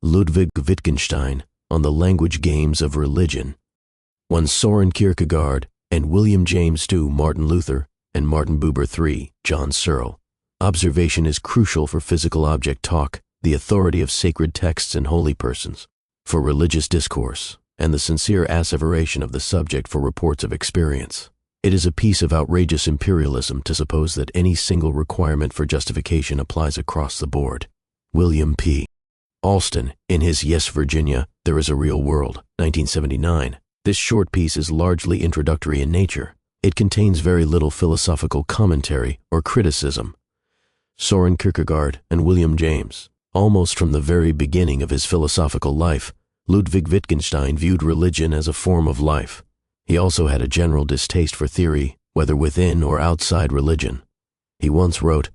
Ludwig Wittgenstein on the language games of religion. 1 Soren Kierkegaard and William James 2 Martin Luther and Martin Buber 3 John Searle. Observation is crucial for physical object talk, the authority of sacred texts and holy persons, for religious discourse, and the sincere asseveration of the subject for reports of experience. It is a piece of outrageous imperialism to suppose that any single requirement for justification applies across the board. William P. Alston, in his Yes, Virginia, There is a Real World, 1979. This short piece is largely introductory in nature. It contains very little philosophical commentary or criticism. Soren Kierkegaard and William James. Almost from the very beginning of his philosophical life, Ludwig Wittgenstein viewed religion as a form of life. He also had a general distaste for theory, whether within or outside religion. He once wrote,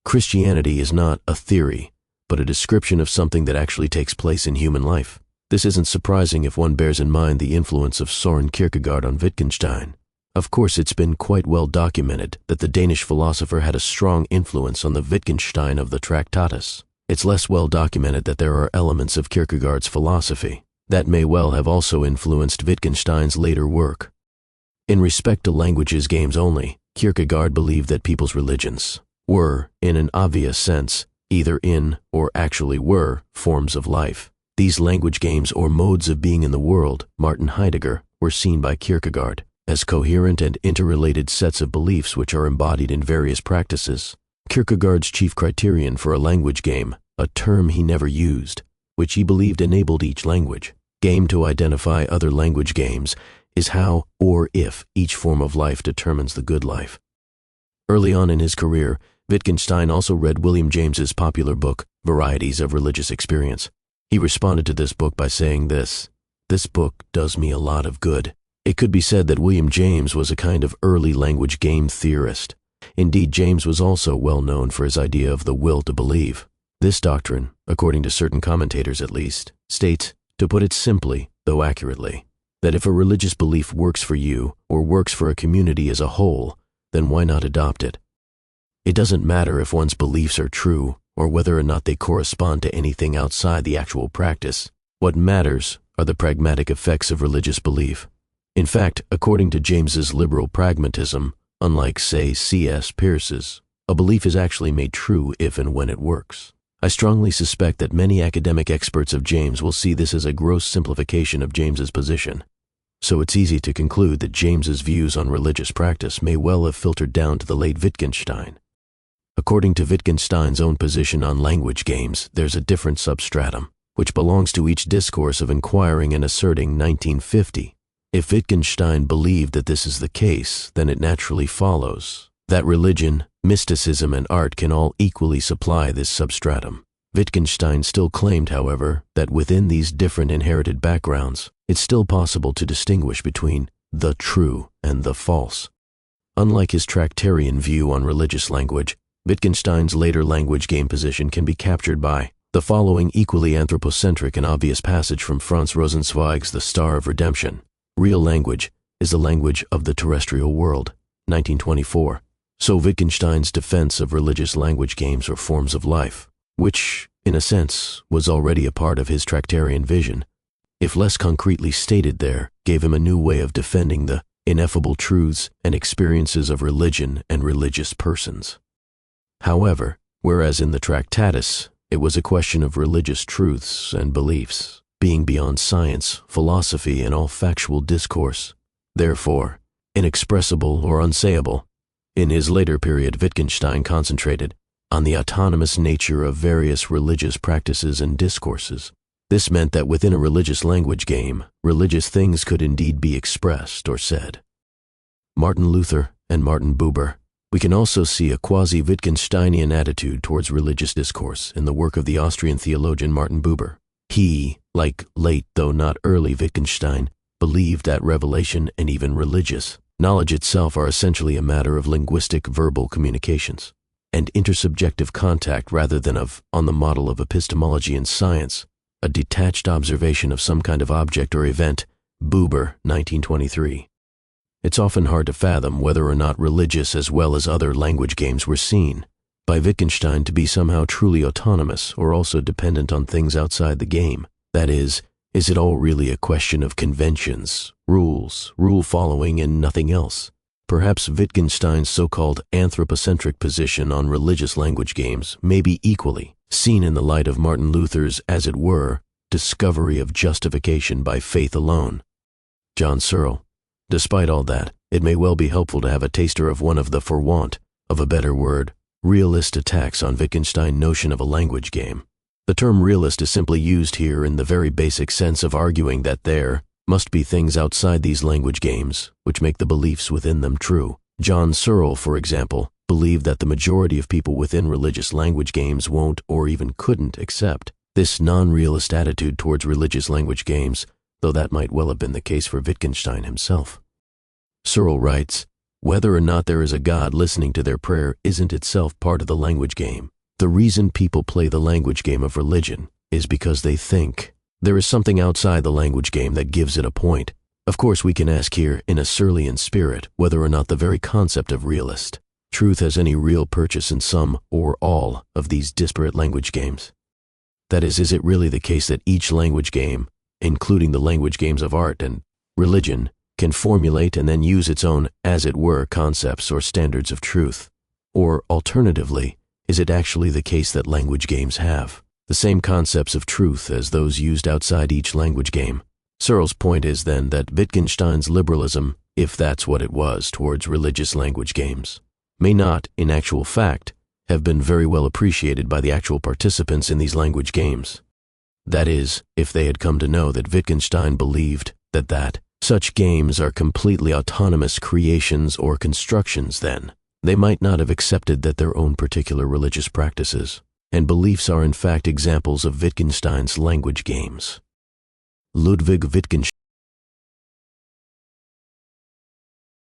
"Christianity is not a theory, but a description of something that actually takes place in human life." This isn't surprising if one bears in mind the influence of Soren Kierkegaard on Wittgenstein. Of course, it's been quite well documented that the Danish philosopher had a strong influence on the Wittgenstein of the Tractatus. It's less well documented that there are elements of Kierkegaard's philosophy that may well have also influenced Wittgenstein's later work. In respect to languages games only, Kierkegaard believed that people's religions were, in an obvious sense, either in, or actually were, forms of life. These language games or modes of being in the world, Martin Heidegger, were seen by Kierkegaard as coherent and interrelated sets of beliefs which are embodied in various practices. Kierkegaard's chief criterion for a language game, a term he never used, which he believed enabled each language game to identify other language games, is how or if each form of life determines the good life. Early on in his career, Wittgenstein also read William James's popular book, Varieties of Religious Experience. He responded to this book by saying this book does me a lot of good. It could be said that William James was a kind of early language game theorist. Indeed, James was also well known for his idea of the will to believe. This doctrine, according to certain commentators at least, states, to put it simply, though accurately, that if a religious belief works for you or works for a community as a whole, then why not adopt it? It doesn't matter if one's beliefs are true or whether or not they correspond to anything outside the actual practice. What matters are the pragmatic effects of religious belief. In fact, according to James's liberal pragmatism, unlike, say, C.S. Peirce's, a belief is actually made true if and when it works. I strongly suspect that many academic experts of James will see this as a gross simplification of James's position. So it's easy to conclude that James's views on religious practice may well have filtered down to the late Wittgenstein. According to Wittgenstein's own position on language games, there's a different substratum, which belongs to each discourse of inquiring and asserting 1950. If Wittgenstein believed that this is the case, then it naturally follows that religion, mysticism, and art can all equally supply this substratum. Wittgenstein still claimed, however, that within these different inherited backgrounds, it's still possible to distinguish between the true and the false. Unlike his Tractarian view on religious language, Wittgenstein's later language game position can be captured by the following equally anthropocentric and obvious passage from Franz Rosenzweig's The Star of Redemption. Real language is the language of the terrestrial world, 1924. So Wittgenstein's defense of religious language games or forms of life, which, in a sense, was already a part of his Tractarian vision, if less concretely stated there, gave him a new way of defending the ineffable truths and experiences of religion and religious persons. However, whereas in the Tractatus, it was a question of religious truths and beliefs, being beyond science, philosophy, and all factual discourse, therefore, inexpressible or unsayable, in his later period Wittgenstein concentrated on the autonomous nature of various religious practices and discourses. This meant that within a religious language game, religious things could indeed be expressed or said. Martin Luther and Martin Buber. We can also see a quasi-Wittgensteinian attitude towards religious discourse in the work of the Austrian theologian Martin Buber. He, like late though not early Wittgenstein, believed that revelation and even religious knowledge itself are essentially a matter of linguistic verbal communications and intersubjective contact rather than of, on the model of epistemology and science, a detached observation of some kind of object or event. Buber, 1923. It's often hard to fathom whether or not religious as well as other language games were seen. by Wittgenstein to be somehow truly autonomous or also dependent on things outside the game. That is it all really a question of conventions, rules, rule following, and nothing else? Perhaps Wittgenstein's so-called anthropocentric position on religious language games may be equally seen in the light of Martin Luther's, as it were, discovery of justification by faith alone. John Searle. Despite all that, it may well be helpful to have a taster of one of the, for want of a better word, realist attacks on Wittgenstein's notion of a language game. The term realist is simply used here in the very basic sense of arguing that there must be things outside these language games which make the beliefs within them true. John Searle, for example, believed that the majority of people within religious language games won't or even couldn't accept this non-realist attitude towards religious language games, though that might well have been the case for Wittgenstein himself. Searle writes, "Whether or not there is a God listening to their prayer isn't itself part of the language game. The reason people play the language game of religion is because they think there is something outside the language game that gives it a point." Of course, we can ask here, in a Searlean spirit, whether or not the very concept of realist truth has any real purchase in some or all of these disparate language games. That is it really the case that each language game, including the language games of art and religion, can formulate and then use its own, as it were, concepts or standards of truth? Or, alternatively, is it actually the case that language games have the same concepts of truth as those used outside each language game? Searle's point is then that Wittgenstein's liberalism, if that's what it was towards religious language games, may not, in actual fact, have been very well appreciated by the actual participants in these language games. That is, if they had come to know that Wittgenstein believed that such games are completely autonomous creations or constructions, then they might not have accepted that their own particular religious practices and beliefs are in fact examples of Wittgenstein's language games. Ludwig Wittgenstein